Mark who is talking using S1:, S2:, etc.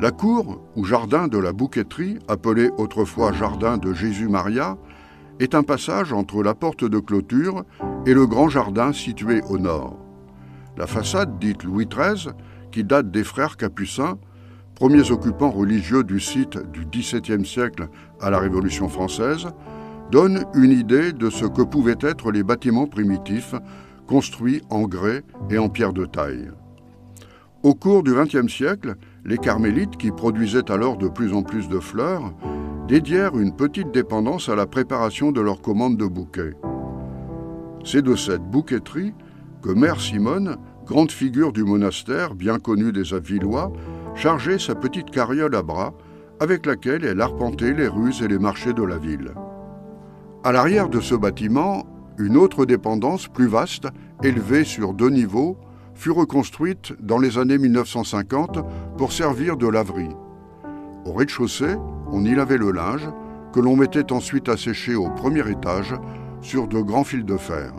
S1: La cour, ou jardin de la Bouquetterie, appelé autrefois jardin de Jésus-Maria, est un passage entre la porte de clôture et le grand jardin situé au nord. La façade, dite Louis XIII, qui date des frères Capucins, premiers occupants religieux du site du XVIIe siècle à la Révolution française, donne une idée de ce que pouvaient être les bâtiments primitifs construits en grès et en pierre de taille. Au cours du XXe siècle, les carmélites, qui produisaient alors de plus en plus de fleurs, dédièrent une petite dépendance à la préparation de leurs commandes de bouquets. C'est de cette bouquetterie que Mère Simone, grande figure du monastère, bien connue des Avillois, chargeait sa petite carriole à bras, avec laquelle elle arpentait les rues et les marchés de la ville. À l'arrière de ce bâtiment, une autre dépendance plus vaste, élevée sur 2 niveaux, fut reconstruite dans les années 1950 pour servir de laverie. Au rez-de-chaussée, on y lavait le linge, que l'on mettait ensuite à sécher au premier étage sur de grands fils de fer.